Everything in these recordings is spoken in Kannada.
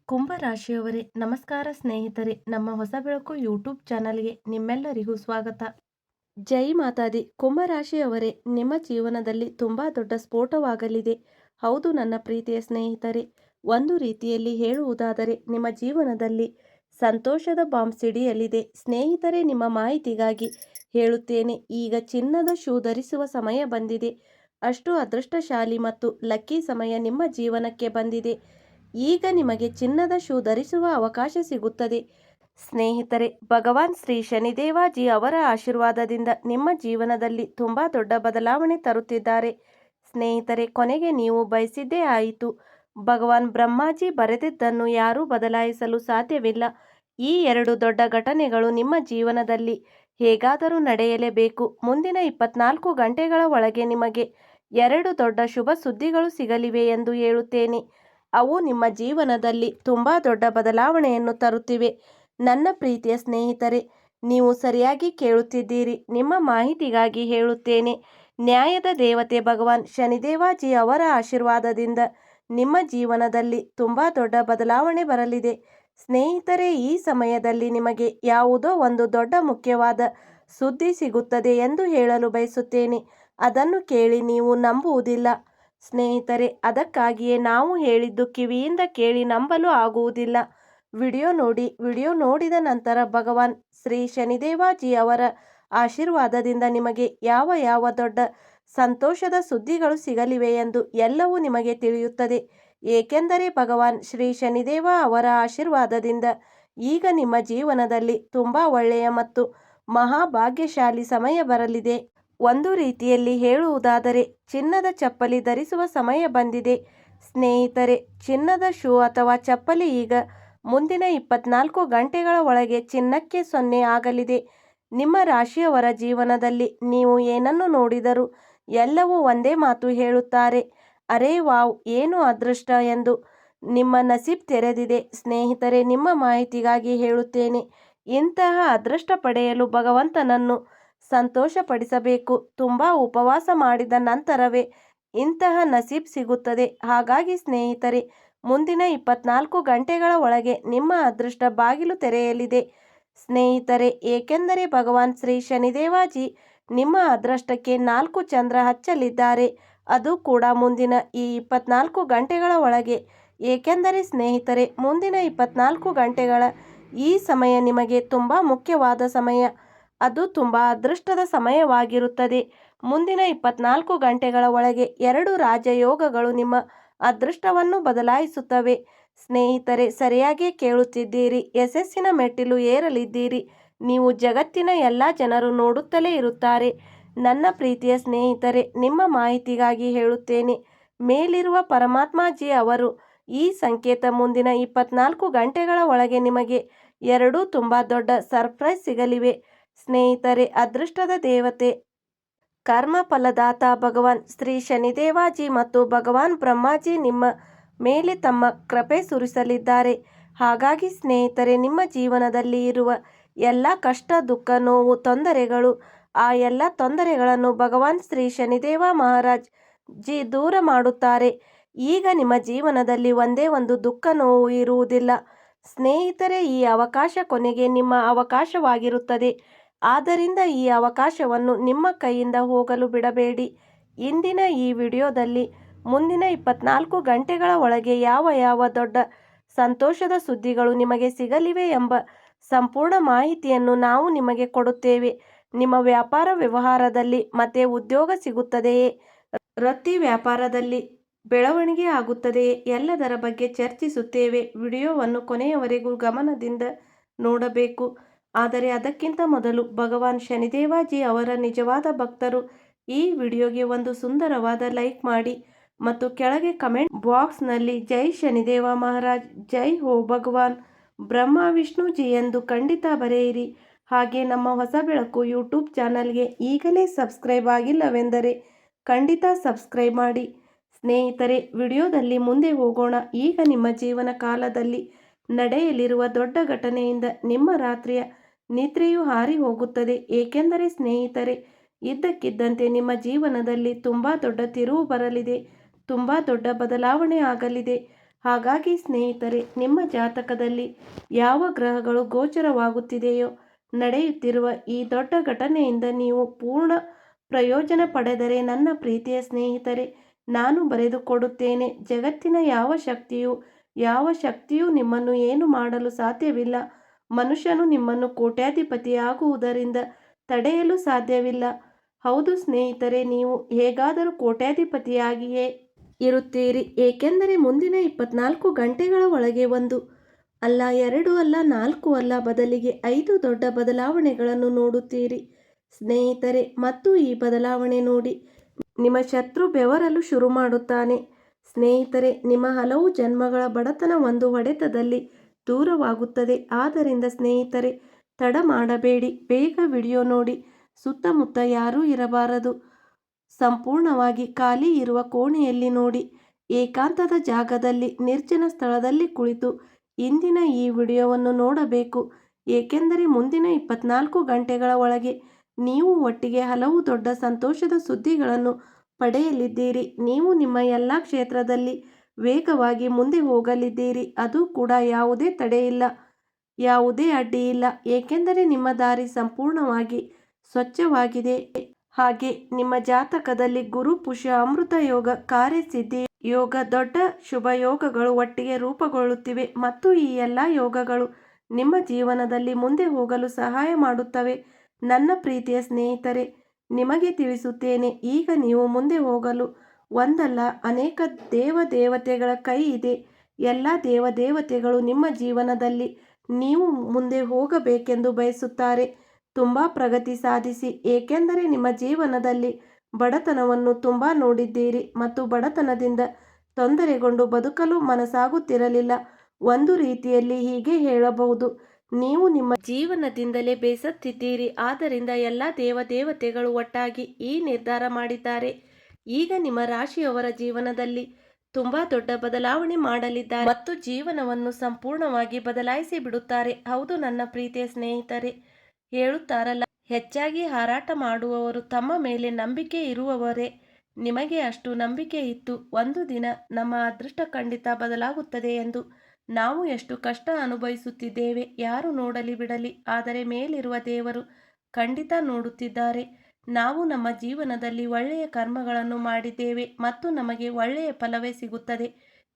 ಕುಂಭರಾಶಿಯವರೇ ನಮಸ್ಕಾರ ಸ್ನೇಹಿತರೆ, ನಮ್ಮ ಹೊಸ ಬೆಳಕು ಯೂಟ್ಯೂಬ್ ಚಾನಲ್ಗೆ ನಿಮ್ಮೆಲ್ಲರಿಗೂ ಸ್ವಾಗತ. ಜೈ ಮಾತಾದಿ. ಕುಂಭರಾಶಿಯವರೇ, ನಿಮ್ಮ ಜೀವನದಲ್ಲಿ ತುಂಬ ದೊಡ್ಡ ಸ್ಫೋಟವಾಗಲಿದೆ. ಹೌದು ನನ್ನ ಪ್ರೀತಿಯ ಸ್ನೇಹಿತರೆ, ಒಂದು ರೀತಿಯಲ್ಲಿ ಹೇಳುವುದಾದರೆ ನಿಮ್ಮ ಜೀವನದಲ್ಲಿ ಸಂತೋಷದ ಬಾಂಬ್ ಸಿಡಿಯಲಿದೆ. ಸ್ನೇಹಿತರೆ, ನಿಮ್ಮ ಮಾಹಿತಿಗಾಗಿ ಹೇಳುತ್ತೇನೆ, ಈಗ ಚಿನ್ನದ ಶೂ ಧರಿಸುವ ಸಮಯ ಬಂದಿದೆ. ಅಷ್ಟು ಅದೃಷ್ಟಶಾಲಿ ಮತ್ತು ಲಕ್ಕಿ ಸಮಯ ನಿಮ್ಮ ಜೀವನಕ್ಕೆ ಬಂದಿದೆ. ಈಗ ನಿಮಗೆ ಚಿನ್ನದ ಶೂ ಧರಿಸುವ ಅವಕಾಶ ಸಿಗುತ್ತದೆ. ಸ್ನೇಹಿತರೆ, ಭಗವಾನ್ ಶ್ರೀ ಶನಿದೇವಾಜಿ ಅವರ ಆಶೀರ್ವಾದದಿಂದ ನಿಮ್ಮ ಜೀವನದಲ್ಲಿ ತುಂಬ ದೊಡ್ಡ ಬದಲಾವಣೆ ತರುತ್ತಿದ್ದಾರೆ. ಸ್ನೇಹಿತರೆ, ಕೊನೆಗೆ ನೀವು ಬಯಸಿದ್ದೇ ಆಯಿತು. ಭಗವಾನ್ ಬ್ರಹ್ಮಾಜಿ ಬರೆದಿದ್ದನ್ನು ಯಾರೂ ಬದಲಾಯಿಸಲು ಸಾಧ್ಯವಿಲ್ಲ. ಈ ಎರಡು ದೊಡ್ಡ ಘಟನೆಗಳು ನಿಮ್ಮ ಜೀವನದಲ್ಲಿ ಹೇಗಾದರೂ ನಡೆಯಲೇಬೇಕು. ಮುಂದಿನ 24 ಗಂಟೆಗಳ ಒಳಗೆ ನಿಮಗೆ ಎರಡು ದೊಡ್ಡ ಶುಭ ಸುದ್ದಿಗಳು ಸಿಗಲಿವೆ ಎಂದು ಹೇಳುತ್ತೇನೆ. ಅವು ನಿಮ್ಮ ಜೀವನದಲ್ಲಿ ತುಂಬ ದೊಡ್ಡ ಬದಲಾವಣೆಯನ್ನು ತರುತ್ತಿವೆ. ನನ್ನ ಪ್ರೀತಿಯ ಸ್ನೇಹಿತರೆ, ನೀವು ಸರಿಯಾಗಿ ಕೇಳುತ್ತಿದ್ದೀರಿ. ನಿಮ್ಮ ಮಾಹಿತಿಗಾಗಿ ಹೇಳುತ್ತೇನೆ, ನ್ಯಾಯದ ದೇವತೆ ಭಗವಾನ್ ಶನಿದೇವಾಜಿ ಅವರ ಆಶೀರ್ವಾದದಿಂದ ನಿಮ್ಮ ಜೀವನದಲ್ಲಿ ತುಂಬ ದೊಡ್ಡ ಬದಲಾವಣೆ ಬರಲಿದೆ. ಸ್ನೇಹಿತರೆ, ಈ ಸಮಯದಲ್ಲಿ ನಿಮಗೆ ಯಾವುದೋ ಒಂದು ದೊಡ್ಡ ಮುಖ್ಯವಾದ ಸುದ್ದಿ ಸಿಗುತ್ತದೆ ಎಂದು ಹೇಳಲು ಬಯಸುತ್ತೇನೆ. ಅದನ್ನು ಕೇಳಿ ನೀವು ನಂಬುವುದಿಲ್ಲ. ಸ್ನೇಹಿತರೆ, ಅದಕ್ಕಾಗಿಯೇ ನಾವು ಹೇಳಿದ್ದು ಕಿವಿಯಿಂದ ಕೇಳಿ ನಂಬಲು ಆಗುವುದಿಲ್ಲ. ವಿಡಿಯೋ ನೋಡಿ. ವಿಡಿಯೋ ನೋಡಿದ ನಂತರ ಭಗವಾನ್ ಶ್ರೀ ಶನಿದೇವಾಜಿ ಅವರ ಆಶೀರ್ವಾದದಿಂದ ನಿಮಗೆ ಯಾವ ಯಾವ ದೊಡ್ಡ ಸಂತೋಷದ ಸುದ್ದಿಗಳು ಸಿಗಲಿವೆ ಎಂದು ಎಲ್ಲವೂ ನಿಮಗೆ ತಿಳಿಯುತ್ತದೆ. ಏಕೆಂದರೆ ಭಗವಾನ್ ಶ್ರೀ ಶನಿದೇವ ಅವರ ಆಶೀರ್ವಾದದಿಂದ ಈಗ ನಿಮ್ಮ ಜೀವನದಲ್ಲಿ ತುಂಬ ಒಳ್ಳೆಯ ಮತ್ತು ಮಹಾಭಾಗ್ಯಶಾಲಿ ಸಮಯ ಬರಲಿದೆ. ಒಂದು ರೀತಿಯಲ್ಲಿ ಹೇಳುವುದಾದರೆ ಚಿನ್ನದ ಚಪ್ಪಲಿ ಧರಿಸುವ ಸಮಯ ಬಂದಿದೆ. ಸ್ನೇಹಿತರೆ, ಚಿನ್ನದ ಶೂ ಅಥವಾ ಚಪ್ಪಲಿ ಈಗ ಮುಂದಿನ 24 ಗಂಟೆಗಳ ಒಳಗೆ ಚಿನ್ನಕ್ಕೆ 0 ಆಗಲಿದೆ. ನಿಮ್ಮ ರಾಶಿಯವರ ಜೀವನದಲ್ಲಿ ನೀವು ಏನನ್ನು ನೋಡಿದರೂ ಎಲ್ಲವೂ ಒಂದೇ ಮಾತು ಹೇಳುತ್ತಾರೆ, ಅರೇ ವಾವ್, ಏನು ಅದೃಷ್ಟ ಎಂದು. ನಿಮ್ಮ ನಸೀಬ್ ತೆರೆದಿದೆ. ಸ್ನೇಹಿತರೆ, ನಿಮ್ಮ ಮಾಹಿತಿಗಾಗಿ ಹೇಳುತ್ತೇನೆ, ಇಂತಹ ಅದೃಷ್ಟ ಪಡೆಯಲು ಭಗವಂತನನ್ನು ಸಂತೋಷಪಡಿಸಬೇಕು. ತುಂಬ ಉಪವಾಸ ಮಾಡಿದ ನಂತರವೇ ಇಂತಹ ನಸೀಬ್ ಸಿಗುತ್ತದೆ. ಹಾಗಾಗಿ ಸ್ನೇಹಿತರೆ, ಮುಂದಿನ 24 ಗಂಟೆಗಳ ಒಳಗೆ ನಿಮ್ಮ ಅದೃಷ್ಟ ಬಾಗಿಲು ತೆರೆಯಲಿದೆ. ಸ್ನೇಹಿತರೆ, ಏಕೆಂದರೆ ಭಗವಾನ್ ಶ್ರೀ ಶನಿದೇವಾಜಿ ನಿಮ್ಮ ಅದೃಷ್ಟಕ್ಕೆ 4 ಚಂದ್ರ ಹಚ್ಚಲಿದ್ದಾರೆ. ಅದು ಕೂಡ ಮುಂದಿನ ಈ 24 ಗಂಟೆಗಳ ಒಳಗೆ. ಏಕೆಂದರೆ ಸ್ನೇಹಿತರೆ, ಮುಂದಿನ 24 ಗಂಟೆಗಳ ಈ ಸಮಯ ನಿಮಗೆ ತುಂಬ ಮುಖ್ಯವಾದ ಸಮಯ. ಅದು ತುಂಬ ಅದೃಷ್ಟದ ಸಮಯವಾಗಿರುತ್ತದೆ. ಮುಂದಿನ 24 ಗಂಟೆಗಳ ಒಳಗೆ 2 ರಾಜಯೋಗಗಳು ನಿಮ್ಮ ಅದೃಷ್ಟವನ್ನು ಬದಲಾಯಿಸುತ್ತವೆ. ಸ್ನೇಹಿತರೆ, ಸರಿಯಾಗಿ ಕೇಳುತ್ತಿದ್ದೀರಿ. ಯಶಸ್ಸಿನ ಮೆಟ್ಟಿಲು ಏರಲಿದ್ದೀರಿ. ನೀವು ಜಗತ್ತಿನ ಎಲ್ಲ ಜನರು ನೋಡುತ್ತಲೇ ಇರುತ್ತಾರೆ. ನನ್ನ ಪ್ರೀತಿಯ ಸ್ನೇಹಿತರೆ, ನಿಮ್ಮ ಮಾಹಿತಿಗಾಗಿ ಹೇಳುತ್ತೇನೆ, ಮೇಲಿರುವ ಪರಮಾತ್ಮಾಜಿ ಅವರು ಈ ಸಂಕೇತ ಮುಂದಿನ 24 ಗಂಟೆಗಳ ಒಳಗೆ ನಿಮಗೆ 2 ತುಂಬ ದೊಡ್ಡ ಸರ್ಪ್ರೈಸ್ ಸಿಗಲಿವೆ. ಸ್ನೇಹಿತರೆ, ಅದೃಷ್ಟದ ದೇವತೆ ಕರ್ಮಫಲದಾತ ಭಗವಾನ್ ಶ್ರೀ ಶನಿದೇವಾಜಿ ಮತ್ತು ಭಗವಾನ್ ಬ್ರಹ್ಮಾಜಿ ನಿಮ್ಮ ಮೇಲೆ ತಮ್ಮ ಕೃಪೆ ಸುರಿಸಲಿದ್ದಾರೆ. ಹಾಗಾಗಿ ಸ್ನೇಹಿತರೆ, ನಿಮ್ಮ ಜೀವನದಲ್ಲಿ ಇರುವ ಎಲ್ಲ ಕಷ್ಟ, ದುಃಖ, ನೋವು, ತೊಂದರೆಗಳು, ಆ ಎಲ್ಲ ತೊಂದರೆಗಳನ್ನು ಭಗವಾನ್ ಶ್ರೀ ಶನಿದೇವ ಮಹಾರಾಜ್ ಜಿ ದೂರ ಮಾಡುತ್ತಾರೆ. ಈಗ ನಿಮ್ಮ ಜೀವನದಲ್ಲಿ ಒಂದೇ ಒಂದು ದುಃಖ, ನೋವು ಇರುವುದಿಲ್ಲ. ಸ್ನೇಹಿತರೆ, ಈ ಅವಕಾಶ ಕೊನೆಗೆ ನಿಮ್ಮ ಅವಕಾಶವಾಗಿರುತ್ತದೆ. ಆದ್ದರಿಂದ ಈ ಅವಕಾಶವನ್ನು ನಿಮ್ಮ ಕೈಯಿಂದ ಹೋಗಲು ಬಿಡಬೇಡಿ. ಇಂದಿನ ಈ ವಿಡಿಯೋದಲ್ಲಿ ಮುಂದಿನ 24 ಗಂಟೆಗಳ ಒಳಗೆ ಯಾವ ಯಾವ ದೊಡ್ಡ ಸಂತೋಷದ ಸುದ್ದಿಗಳು ನಿಮಗೆ ಸಿಗಲಿವೆ ಎಂಬ ಸಂಪೂರ್ಣ ಮಾಹಿತಿಯನ್ನು ನಾವು ನಿಮಗೆ ಕೊಡುತ್ತೇವೆ. ನಿಮ್ಮ ವ್ಯಾಪಾರ ವ್ಯವಹಾರದಲ್ಲಿ ಮತ್ತೆ ಉದ್ಯೋಗ ಸಿಗುತ್ತದೆಯೇ? ವೃತ್ತಿ ವ್ಯಾಪಾರದಲ್ಲಿ ಬೆಳವಣಿಗೆ ಆಗುತ್ತದೆಯೇ? ಎಲ್ಲದರ ಬಗ್ಗೆ ಚರ್ಚಿಸುತ್ತೇವೆ. ವಿಡಿಯೋವನ್ನು ಕೊನೆಯವರೆಗೂ ಗಮನದಿಂದ ನೋಡಬೇಕು. ಆದರೆ ಅದಕ್ಕಿಂತ ಮೊದಲು ಭಗವಾನ್ ಶನಿದೇವಾಜಿ ಅವರ ನಿಜವಾದ ಭಕ್ತರು ಈ ವಿಡಿಯೋಗೆ ಒಂದು ಸುಂದರವಾದ ಲೈಕ್ ಮಾಡಿ ಮತ್ತು ಕೆಳಗೆ ಕಮೆಂಟ್ ಬಾಕ್ಸ್ನಲ್ಲಿ ಜೈ ಶನಿದೇವ ಮಹಾರಾಜ್, ಜೈ ಹೋ ಭಗವಾನ್ ಬ್ರಹ್ಮ ವಿಷ್ಣು ಜಿ ಎಂದು ಖಂಡಿತ ಬರೆಯಿರಿ. ಹಾಗೆ ನಮ್ಮ ಹೊಸ ಬೆಳಕು ಯೂಟ್ಯೂಬ್ ಚಾನಲ್ಗೆ ಈಗಲೇ ಸಬ್ಸ್ಕ್ರೈಬ್ ಆಗಿಲ್ಲವೆಂದರೆ ಖಂಡಿತ ಸಬ್ಸ್ಕ್ರೈಬ್ ಮಾಡಿ. ಸ್ನೇಹಿತರೆ, ವಿಡಿಯೋದಲ್ಲಿ ಮುಂದೆ ಹೋಗೋಣ. ಈಗ ನಿಮ್ಮ ಜೀವನ ಕಾಲದಲ್ಲಿ ನಡೆಯಲಿರುವ ದೊಡ್ಡ ಘಟನೆಯಿಂದ ನಿಮ್ಮ ರಾತ್ರಿಯ ನಿದ್ರೆಯು ಹಾರಿ ಹೋಗುತ್ತದೆ. ಏಕೆಂದರೆ ಸ್ನೇಹಿತರೆ, ಇದ್ದಕ್ಕಿದ್ದಂತೆ ನಿಮ್ಮ ಜೀವನದಲ್ಲಿ ತುಂಬ ದೊಡ್ಡ ತಿರುವು ಬರಲಿದೆ. ತುಂಬ ದೊಡ್ಡ ಬದಲಾವಣೆ ಆಗಲಿದೆ. ಹಾಗಾಗಿ ಸ್ನೇಹಿತರೆ, ನಿಮ್ಮ ಜಾತಕದಲ್ಲಿ ಯಾವ ಗ್ರಹಗಳು ಗೋಚರವಾಗುತ್ತಿದೆಯೋ, ನಡೆಯುತ್ತಿರುವ ಈ ದೊಡ್ಡ ಘಟನೆಯಿಂದ ನೀವು ಪೂರ್ಣ ಪ್ರಯೋಜನ ಪಡೆದರೆ ನನ್ನ ಪ್ರೀತಿಯ ಸ್ನೇಹಿತರೆ, ನಾನು ಬರೆದುಕೊಡುತ್ತೇನೆ. ಜಗತ್ತಿನ ಯಾವ ಶಕ್ತಿಯೂ ನಿಮ್ಮನ್ನು ಏನು ಮಾಡಲು ಸಾಧ್ಯವಿಲ್ಲ. ಮನುಷ್ಯನು ನಿಮ್ಮನ್ನು ಕೋಟ್ಯಾಧಿಪತಿಯಾಗುವುದರಿಂದ ತಡೆಯಲು ಸಾಧ್ಯವಿಲ್ಲ. ಹೌದು ಸ್ನೇಹಿತರೆ, ನೀವು ಹೇಗಾದರೂ ಕೋಟ್ಯಾಧಿಪತಿಯಾಗಿಯೇ ಇರುತ್ತೀರಿ. ಏಕೆಂದರೆ ಮುಂದಿನ 24 ಗಂಟೆಗಳ ಒಳಗೆ 1 ಅಲ್ಲ, 2 ಅಲ್ಲ, 4 ಅಲ್ಲ, ಬದಲಿಗೆ 5 ದೊಡ್ಡ ಬದಲಾವಣೆಗಳನ್ನು ನೋಡುತ್ತೀರಿ ಸ್ನೇಹಿತರೆ. ಮತ್ತು ಈ ಬದಲಾವಣೆ ನೋಡಿ ನಿಮ್ಮ ಶತ್ರು ಬೆವರಲು ಶುರು ಮಾಡುತ್ತಾನೆ ಸ್ನೇಹಿತರೆ. ನಿಮ್ಮ ಹಲವು ಜನ್ಮಗಳ ಬಡತನ ಒಂದು ಹೊಡೆತದಲ್ಲಿ ದೂರವಾಗುತ್ತದೆ. ಆದ್ದರಿಂದ ಸ್ನೇಹಿತರೆ, ತಡ ಮಾಡಬೇಡಿ, ಬೇಗ ವಿಡಿಯೋ ನೋಡಿ. ಸುತ್ತಮುತ್ತ ಯಾರೂ ಇರಬಾರದು, ಸಂಪೂರ್ಣವಾಗಿ ಖಾಲಿ ಇರುವ ಕೋಣೆಯಲ್ಲಿ ನೋಡಿ. ಏಕಾಂತದ ಜಾಗದಲ್ಲಿ, ನಿರ್ಜನ ಸ್ಥಳದಲ್ಲಿ ಕುಳಿತು ಇಂದಿನ ಈ ವಿಡಿಯೋವನ್ನು ನೋಡಬೇಕು. ಏಕೆಂದರೆ ಮುಂದಿನ 24 ಗಂಟೆಗಳ ಒಳಗೆ ನೀವು ಒಟ್ಟಿಗೆ ಹಲವು ದೊಡ್ಡ ಸಂತೋಷದ ಸುದ್ದಿಗಳನ್ನು ಪಡೆಯಲಿದ್ದೀರಿ. ನೀವು ನಿಮ್ಮ ಎಲ್ಲ ಕ್ಷೇತ್ರದಲ್ಲಿ ವೇಗವಾಗಿ ಮುಂದೆ ಹೋಗಲಿದ್ದೀರಿ. ಅದು ಕೂಡ ಯಾವುದೇ ತಡೆಯಿಲ್ಲ, ಯಾವುದೇ ಅಡ್ಡಿಯಿಲ್ಲ. ಏಕೆಂದರೆ ನಿಮ್ಮ ದಾರಿ ಸಂಪೂರ್ಣವಾಗಿ ಸ್ವಚ್ಛವಾಗಿದೆ. ಹಾಗೆ ನಿಮ್ಮ ಜಾತಕದಲ್ಲಿ ಗುರು ಪುಷ್ಯ ಅಮೃತ ಯೋಗ, ಕಾರ್ಯಸಿದ್ಧಿ ಯೋಗ, ದೊಡ್ಡ ಶುಭ ಯೋಗಗಳು ಒಟ್ಟಿಗೆ ರೂಪುಗೊಳ್ಳುತ್ತಿವೆ. ಮತ್ತು ಈ ಎಲ್ಲ ಯೋಗಗಳು ನಿಮ್ಮ ಜೀವನದಲ್ಲಿ ಮುಂದೆ ಹೋಗಲು ಸಹಾಯ ಮಾಡುತ್ತವೆ. ನನ್ನ ಪ್ರೀತಿಯ ಸ್ನೇಹಿತರೆ, ನಿಮಗೆ ತಿಳಿಸುತ್ತೇನೆ, ಈಗ ನೀವು ಮುಂದೆ ಹೋಗಲು ಒಂದಲ್ಲ ಅನೇಕ ದೇವತೆಗಳ ಕೈ ಇದೆ. ಎಲ್ಲ ದೇವತೆಗಳು ನಿಮ್ಮ ಜೀವನದಲ್ಲಿ ನೀವು ಮುಂದೆ ಹೋಗಬೇಕೆಂದು ಬಯಸುತ್ತಾರೆ. ತುಂಬ ಪ್ರಗತಿ ಸಾಧಿಸಿ. ಏಕೆಂದರೆ ನಿಮ್ಮ ಜೀವನದಲ್ಲಿ ಬಡತನವನ್ನು ತುಂಬ ನೋಡಿದ್ದೀರಿ ಮತ್ತು ಬಡತನದಿಂದ ತೊಂದರೆಗೊಂಡು ಬದುಕಲು ಮನಸ್ಸಾಗುತ್ತಿರಲಿಲ್ಲ. ಒಂದು ರೀತಿಯಲ್ಲಿ ಹೀಗೆ ಹೇಳಬಹುದು, ನೀವು ನಿಮ್ಮ ಜೀವನದಿಂದಲೇ ಬೇಸತ್ತಿದ್ದೀರಿ. ಆದ್ದರಿಂದ ಎಲ್ಲ ದೇವತೆಗಳು ಒಟ್ಟಾಗಿ ಈ ನಿರ್ಧಾರ ಮಾಡಿದ್ದಾರೆ. ಈಗ ನಿಮ್ಮ ರಾಶಿಯವರ ಜೀವನದಲ್ಲಿ ತುಂಬಾ ದೊಡ್ಡ ಬದಲಾವಣೆ ಮಾಡಲಿದ್ದಾರೆ ಮತ್ತು ಜೀವನವನ್ನು ಸಂಪೂರ್ಣವಾಗಿ ಬದಲಾಯಿಸಿ ಬಿಡುತ್ತಾರೆ. ಹೌದು ನನ್ನ ಪ್ರೀತಿಯ ಸ್ನೇಹಿತರೆ, ಹೇಳುತ್ತಾರಲ್ಲ, ಹೆಚ್ಚಾಗಿ ಹಾರಾಟ ಮಾಡುವವರು ತಮ್ಮ ಮೇಲೆ ನಂಬಿಕೆ ಇರುವವರೇ. ನಿಮಗೆ ಅಷ್ಟು ನಂಬಿಕೆ ಇತ್ತು ಒಂದು ದಿನ ನಮ್ಮ ಅದೃಷ್ಟ ಖಂಡಿತ ಬದಲಾಗುತ್ತದೆ ಎಂದು. ನಾವು ಎಷ್ಟು ಕಷ್ಟ ಅನುಭವಿಸುತ್ತಿದ್ದೇವೆ ಯಾರು ನೋಡಲಿ ಬಿಡಲಿ, ಆದರೆ ಮೇಲಿರುವ ದೇವರು ಖಂಡಿತ ನೋಡುತ್ತಿದ್ದಾರೆ. ನಾವು ನಮ್ಮ ಜೀವನದಲ್ಲಿ ಒಳ್ಳೆಯ ಕರ್ಮಗಳನ್ನು ಮಾಡಿದ್ದೇವೆ ಮತ್ತು ನಮಗೆ ಒಳ್ಳೆಯ ಫಲವೇ ಸಿಗುತ್ತದೆ.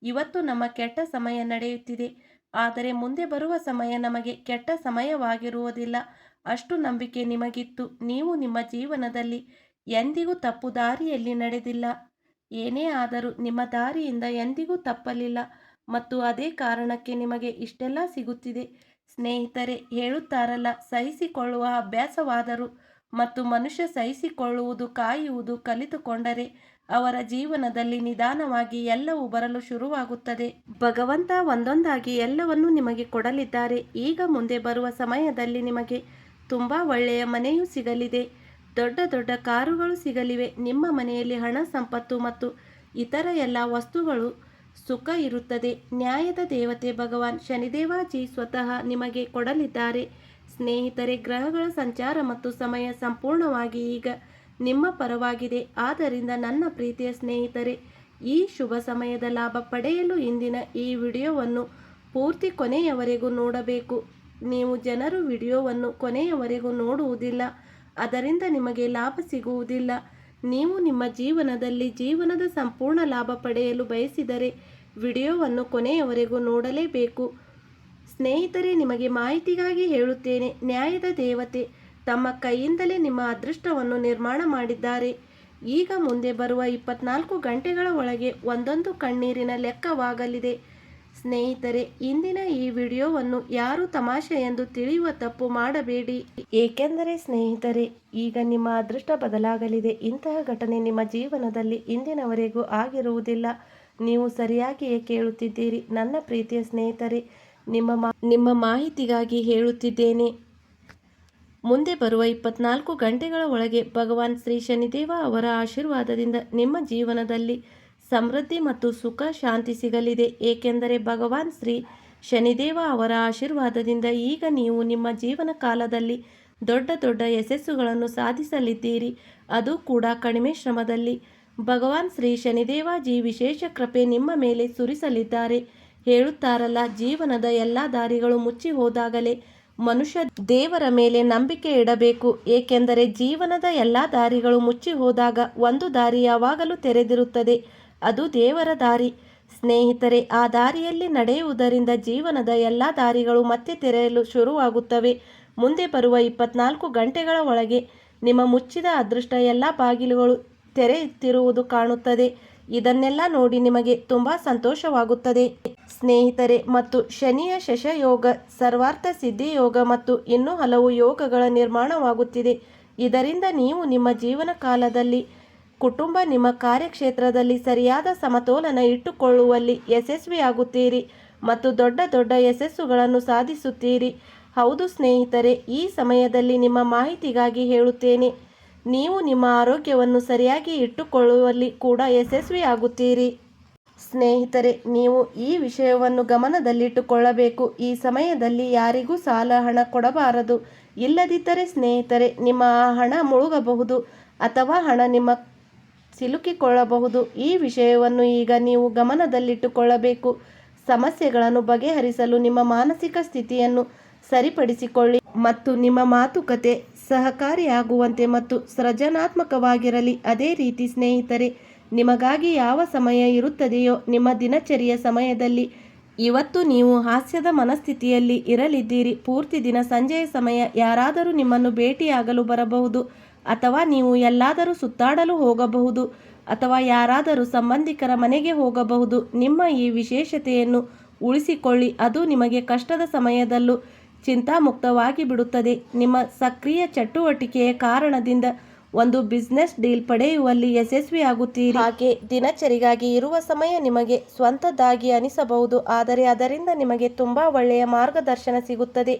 ಇವತ್ತು ನಮ್ಮ ಕೆಟ್ಟ ಸಮಯ ನಡೆಯುತ್ತಿದೆ, ಆದರೆ ಮುಂದೆ ಬರುವ ಸಮಯ ನಮಗೆ ಕೆಟ್ಟ ಸಮಯವಾಗಿರುವುದಿಲ್ಲ. ಅಷ್ಟು ನಂಬಿಕೆ ನಿಮಗಿತ್ತು. ನೀವು ನಿಮ್ಮ ಜೀವನದಲ್ಲಿ ಎಂದಿಗೂ ತಪ್ಪು ದಾರಿಯಲ್ಲಿ ನಡೆದಿಲ್ಲ. ಏನೇ ಆದರೂ ನಿಮ್ಮ ದಾರಿಯಿಂದ ಎಂದಿಗೂ ತಪ್ಪಲಿಲ್ಲ ಮತ್ತು ಅದೇ ಕಾರಣಕ್ಕೆ ನಿಮಗೆ ಇಷ್ಟೆಲ್ಲ ಸಿಗುತ್ತಿದೆ. ಸ್ನೇಹಿತರೆ, ಹೇಳುತ್ತಾರಲ್ಲ, ಸಹಿಸಿಕೊಳ್ಳುವ ಅಭ್ಯಾಸವಾದರೂ ಮತ್ತು ಮನುಷ್ಯ ಸಹಿಸಿಕೊಳ್ಳುವುದು, ಕಾಯುವುದು ಕಲಿತುಕೊಂಡರೆ ಅವರ ಜೀವನದಲ್ಲಿ ನಿಧಾನವಾಗಿ ಎಲ್ಲವೂ ಬರಲು ಶುರುವಾಗುತ್ತದೆ. ಭಗವಂತ ಒಂದೊಂದಾಗಿ ಎಲ್ಲವನ್ನೂ ನಿಮಗೆ ಕೊಡಲಿದ್ದಾರೆ. ಈಗ ಮುಂದೆ ಬರುವ ಸಮಯದಲ್ಲಿ ನಿಮಗೆ ತುಂಬ ಒಳ್ಳೆಯ ಮನೆಯೂ ಸಿಗಲಿದೆ, ದೊಡ್ಡ ದೊಡ್ಡ ಕಾರುಗಳು ಸಿಗಲಿವೆ. ನಿಮ್ಮ ಮನೆಯಲ್ಲಿ ಹಣ, ಸಂಪತ್ತು ಮತ್ತು ಇತರ ಎಲ್ಲ ವಸ್ತುಗಳು ಸುಖ ಇರುತ್ತದೆ. ನ್ಯಾಯದ ದೇವತೆ ಭಗವಾನ್ ಶನಿದೇವಾಜಿ ಸ್ವತಃ ನಿಮಗೆ ಕೊಡಲಿದ್ದಾರೆ. ಸ್ನೇಹಿತರೆ, ಗ್ರಹಗಳ ಸಂಚಾರ ಮತ್ತು ಸಮಯ ಸಂಪೂರ್ಣವಾಗಿ ಈಗ ನಿಮ್ಮ ಪರವಾಗಿದೆ. ಆದ್ದರಿಂದ ನನ್ನ ಪ್ರೀತಿಯ ಸ್ನೇಹಿತರೆ, ಈ ಶುಭ ಸಮಯದ ಲಾಭ ಪಡೆಯಲು ಇಂದಿನ ಈ ವಿಡಿಯೋವನ್ನು ಪೂರ್ತಿ ಕೊನೆಯವರೆಗೂ ನೋಡಬೇಕು. ನೀವು ಜನರು ವಿಡಿಯೋವನ್ನು ಕೊನೆಯವರೆಗೂ ನೋಡುವುದಿಲ್ಲ, ಅದರಿಂದ ನಿಮಗೆ ಲಾಭ ಸಿಗುವುದಿಲ್ಲ. ನೀವು ನಿಮ್ಮ ಜೀವನದಲ್ಲಿ ಜೀವನದ ಸಂಪೂರ್ಣ ಲಾಭ ಪಡೆಯಲು ಬಯಸಿದರೆ ವಿಡಿಯೋವನ್ನು ಕೊನೆಯವರೆಗೂ ನೋಡಲೇಬೇಕು. ಸ್ನೇಹಿತರೆ, ನಿಮಗೆ ಮಾಹಿತಿಗಾಗಿ ಹೇಳುತ್ತೇನೆ, ನ್ಯಾಯದ ದೇವತೆ ತಮ್ಮ ಕೈಯಿಂದಲೇ ನಿಮ್ಮ ಅದೃಷ್ಟವನ್ನು ನಿರ್ಮಾಣ ಮಾಡಿದ್ದಾರೆ. ಈಗ ಮುಂದೆ ಬರುವ 24 ಗಂಟೆಗಳ ಒಳಗೆ ಒಂದೊಂದು ಕಣ್ಣೀರಿನ ಲೆಕ್ಕವಾಗಲಿದೆ. ಸ್ನೇಹಿತರೆ, ಇಂದಿನ ಈ ವಿಡಿಯೋವನ್ನು ಯಾರು ತಮಾಷೆ ಎಂದು ತಿಳಿಯುವ ತಪ್ಪು ಮಾಡಬೇಡಿ. ಏಕೆಂದರೆ ಸ್ನೇಹಿತರೆ, ಈಗ ನಿಮ್ಮ ಅದೃಷ್ಟ ಬದಲಾಗಲಿದೆ. ಇಂತಹ ಘಟನೆ ನಿಮ್ಮ ಜೀವನದಲ್ಲಿ ಇಂದಿನವರೆಗೂ ಆಗಿರುವುದಿಲ್ಲ. ನೀವು ಸರಿಯಾಗಿಯೇ ಕೇಳುತ್ತಿದ್ದೀರಿ. ನನ್ನ ಪ್ರೀತಿಯ ಸ್ನೇಹಿತರೆ, ನಿಮ್ಮ ಮಾಹಿತಿಗಾಗಿ ಹೇಳುತ್ತಿದ್ದೇನೆ. ಮುಂದೆ ಬರುವ 24 ಗಂಟೆಗಳ ಒಳಗೆ ಭಗವಾನ್ ಶ್ರೀ ಶನಿದೇವ ಅವರ ಆಶೀರ್ವಾದದಿಂದ ನಿಮ್ಮ ಜೀವನದಲ್ಲಿ ಸಮೃದ್ಧಿ ಮತ್ತು ಸುಖ ಶಾಂತಿ ಸಿಗಲಿದೆ. ಏಕೆಂದರೆ ಭಗವಾನ್ ಶ್ರೀ ಶನಿದೇವ ಅವರ ಆಶೀರ್ವಾದದಿಂದ ಈಗ ನೀವು ನಿಮ್ಮ ಜೀವನ ಕಾಲದಲ್ಲಿ ದೊಡ್ಡ ದೊಡ್ಡ ಯಶಸ್ಸುಗಳನ್ನು ಸಾಧಿಸಲಿದ್ದೀರಿ, ಅದು ಕೂಡ ಕಡಿಮೆ ಶ್ರಮದಲ್ಲಿ. ಭಗವಾನ್ ಶ್ರೀ ಶನಿದೇವಾಜಿ ವಿಶೇಷ ಕೃಪೆ ನಿಮ್ಮ ಮೇಲೆ ಸುರಿಸಲಿದ್ದಾರೆ. ಹೇಳುತ್ತಾರಲ್ಲ, ಜೀವನದ ಎಲ್ಲ ದಾರಿಗಳು ಮುಚ್ಚಿ ಹೋದಾಗಲೇ ಮನುಷ್ಯ ದೇವರ ಮೇಲೆ ನಂಬಿಕೆ ಇಡಬೇಕು. ಏಕೆಂದರೆ ಜೀವನದ ಎಲ್ಲ ದಾರಿಗಳು ಮುಚ್ಚಿ ಹೋದಾಗ ಒಂದು ದಾರಿ ಯಾವಾಗಲೂ ತೆರೆದಿರುತ್ತದೆ, ಅದು ದೇವರ ದಾರಿ. ಸ್ನೇಹಿತರೆ, ಆ ದಾರಿಯಲ್ಲಿ ನಡೆಯುವುದರಿಂದ ಜೀವನದ ಎಲ್ಲ ದಾರಿಗಳು ಮತ್ತೆ ತೆರೆಯಲು ಶುರುವಾಗುತ್ತವೆ. ಮುಂದೆ ಬರುವ 24 ಗಂಟೆಗಳ ಒಳಗೆ ನಿಮ್ಮ ಮುಚ್ಚಿದ ಅದೃಷ್ಟ ಎಲ್ಲ ಬಾಗಿಲುಗಳು ತೆರೆಯುತ್ತಿರುವುದು ಕಾಣುತ್ತದೆ. ಇದನ್ನೆಲ್ಲ ನೋಡಿ ನಿಮಗೆ ತುಂಬ ಸಂತೋಷವಾಗುತ್ತದೆ ಸ್ನೇಹಿತರೆ. ಮತ್ತು ಶನಿಯ ಶಶಯೋಗ, ಸರ್ವಾರ್ಥ ಸಿದ್ಧಿ ಯೋಗ ಮತ್ತು ಇನ್ನೂ ಹಲವು ಯೋಗಗಳ ನಿರ್ಮಾಣವಾಗುತ್ತಿದೆ. ಇದರಿಂದ ನೀವು ನಿಮ್ಮ ಜೀವನ ಕಾಲದಲ್ಲಿ ಕುಟುಂಬ, ನಿಮ್ಮ ಕಾರ್ಯಕ್ಷೇತ್ರದಲ್ಲಿ ಸರಿಯಾದ ಸಮತೋಲನ ಇಟ್ಟುಕೊಳ್ಳುವಲ್ಲಿ ಯಶಸ್ವಿಯಾಗುತ್ತೀರಿ ಮತ್ತು ದೊಡ್ಡ ದೊಡ್ಡ ಯಶಸ್ಸುಗಳನ್ನು ಸಾಧಿಸುತ್ತೀರಿ. ಹೌದು ಸ್ನೇಹಿತರೆ, ಈ ಸಮಯದಲ್ಲಿ ನಿಮ್ಮ ಮಾಹಿತಿಗಾಗಿ ಹೇಳುತ್ತೇನೆ, ನೀವು ನಿಮ್ಮ ಆರೋಗ್ಯವನ್ನು ಸರಿಯಾಗಿ ಇಟ್ಟುಕೊಳ್ಳುವಲ್ಲಿ ಕೂಡ ಯಶಸ್ವಿಯಾಗುತ್ತೀರಿ. ಸ್ನೇಹಿತರೆ, ನೀವು ಈ ವಿಷಯವನ್ನು ಗಮನದಲ್ಲಿಟ್ಟುಕೊಳ್ಳಬೇಕು. ಈ ಸಮಯದಲ್ಲಿ ಯಾರಿಗೂ ಸಾಲ ಹಣ ಕೊಡಬಾರದು. ಇಲ್ಲದಿದ್ದರೆ ಸ್ನೇಹಿತರೆ, ನಿಮ್ಮ ಆ ಹಣ ಮುಳುಗಬಹುದು ಅಥವಾ ಹಣ ನಿಮ್ಮ ಸಿಲುಕಿಕೊಳ್ಳಬಹುದು. ಈ ವಿಷಯವನ್ನು ಈಗ ನೀವು ಗಮನದಲ್ಲಿಟ್ಟುಕೊಳ್ಳಬೇಕು. ಸಮಸ್ಯೆಗಳನ್ನು ಬಗೆಹರಿಸಲು ನಿಮ್ಮ ಮಾನಸಿಕ ಸ್ಥಿತಿಯನ್ನು ಸರಿಪಡಿಸಿಕೊಳ್ಳಿ ಮತ್ತು ನಿಮ್ಮ ಮಾತುಕತೆ ಸಹಕಾರಿಯಾಗುವಂತೆ ಮತ್ತು ಸೃಜನಾತ್ಮಕವಾಗಿರಲಿ. ಅದೇ ರೀತಿ ಸ್ನೇಹಿತರೆ, ನಿಮಗಾಗಿ ಯಾವ ಸಮಯ ಇರುತ್ತದೆಯೋ ನಿಮ್ಮ ದಿನಚರಿಯ ಸಮಯದಲ್ಲಿ ಇವತ್ತು ನೀವು ಹಾಸ್ಯದ ಮನಸ್ಥಿತಿಯಲ್ಲಿ ಇರಲಿದ್ದೀರಿ. ಪೂರ್ತಿ ದಿನ ಸಂಜೆಯ ಸಮಯ ಯಾರಾದರೂ ನಿಮ್ಮನ್ನು ಭೇಟಿಯಾಗಲು ಬರಬಹುದು ಅಥವಾ ನೀವು ಎಲ್ಲಾದರೂ ಸುತ್ತಾಡಲು ಹೋಗಬಹುದು ಅಥವಾ ಯಾರಾದರೂ ಸಂಬಂಧಿಕರ ಮನೆಗೆ ಹೋಗಬಹುದು. ನಿಮ್ಮ ಈ ವಿಶೇಷತೆಯನ್ನು ಉಳಿಸಿಕೊಳ್ಳಿ, ಅದು ನಿಮಗೆ ಕಷ್ಟದ ಸಮಯದಲ್ಲೂ ಚಿಂತಾಮುಕ್ತವಾಗಿ ಬಿಡುತ್ತದೆ. ನಿಮ್ಮ ಸಕ್ರಿಯ ಚಟುವಟಿಕೆಯ ಕಾರಣದಿಂದ ಒಂದು ಬಿಸ್ನೆಸ್ ಡೀಲ್ ಪಡೆಯುವಲ್ಲಿ ಯಶಸ್ವಿಯಾಗುತ್ತೀರಿ. ಹಾಗೆ ದಿನಚರಿಗಾಗಿ ಇರುವ ಸಮಯ ನಿಮಗೆ ಸ್ವಂತದ್ದಾಗಿ ಅನಿಸಬಹುದು, ಆದರೆ ಅದರಿಂದ ನಿಮಗೆ ತುಂಬ ಒಳ್ಳೆಯ ಮಾರ್ಗದರ್ಶನ ಸಿಗುತ್ತದೆ.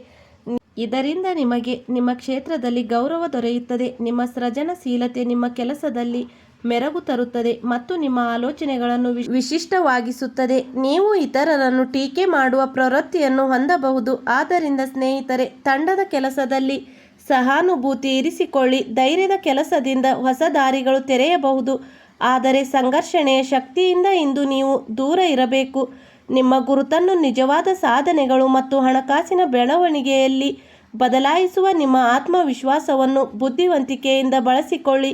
ಇದರಿಂದ ನಿಮಗೆ ನಿಮ್ಮ ಕ್ಷೇತ್ರದಲ್ಲಿ ಗೌರವ ದೊರೆಯುತ್ತದೆ. ನಿಮ್ಮ ಸೃಜನಶೀಲತೆ ನಿಮ್ಮ ಕೆಲಸದಲ್ಲಿ ಮೆರುಗು ತರುತ್ತದೆ ಮತ್ತು ನಿಮ್ಮ ಆಲೋಚನೆಗಳನ್ನು ವಿಶಿಷ್ಟವಾಗಿಸುತ್ತದೆ. ನೀವು ಇತರರನ್ನು ಟೀಕೆ ಮಾಡುವ ಪ್ರವೃತ್ತಿಯನ್ನು ಹೊಂದಬಹುದು. ಆದ್ದರಿಂದ ಸ್ನೇಹಿತರೆ, ತಂಡದ ಕೆಲಸದಲ್ಲಿ ಸಹಾನುಭೂತಿ ಇರಿಸಿಕೊಳ್ಳಿ. ಧೈರ್ಯದ ಕೆಲಸದಿಂದ ಹೊಸ ದಾರಿಗಳು ತೆರೆಯಬಹುದು, ಆದರೆ ಸಂಘರ್ಷಣೆಯ ಶಕ್ತಿಯಿಂದ ಇಂದು ನೀವು ದೂರ ಇರಬೇಕು. ನಿಮ್ಮ ಗುರುತನ್ನು ನಿಜವಾದ ಸಾಧನೆಗಳು ಮತ್ತು ಹಣಕಾಸಿನ ಬೆಳವಣಿಗೆಯಲ್ಲಿ ಬದಲಾಯಿಸುವ ನಿಮ್ಮ ಆತ್ಮವಿಶ್ವಾಸವನ್ನು ಬುದ್ಧಿವಂತಿಕೆಯಿಂದ ಬಳಸಿಕೊಳ್ಳಿ.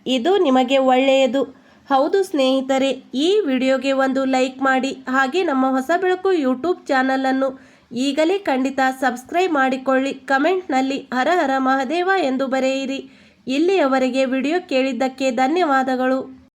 ಇದು ನಿಮಗೆ ಒಳ್ಳೆಯದು. ಹೌದು ಸ್ನೇಹಿತರೆ, ಈ ವಿಡಿಯೋಗೆ ಒಂದು ಲೈಕ್ ಮಾಡಿ. ಹಾಗೆ ನಮ್ಮ ಹೊಸ ಬೆಳಕು ಯೂಟ್ಯೂಬ್ ಚಾನಲನ್ನು ಈಗಲೇ ಖಂಡಿತ ಸಬ್ಸ್ಕ್ರೈಬ್ ಮಾಡಿಕೊಳ್ಳಿ. ಕಮೆಂಟ್ನಲ್ಲಿ ಹರ ಹರ ಮಹದೇವ ಎಂದು ಬರೆಯಿರಿ. ಇಲ್ಲಿಯವರೆಗೆ ವಿಡಿಯೋ ಕೇಳಿದ್ದಕ್ಕೆ ಧನ್ಯವಾದಗಳು.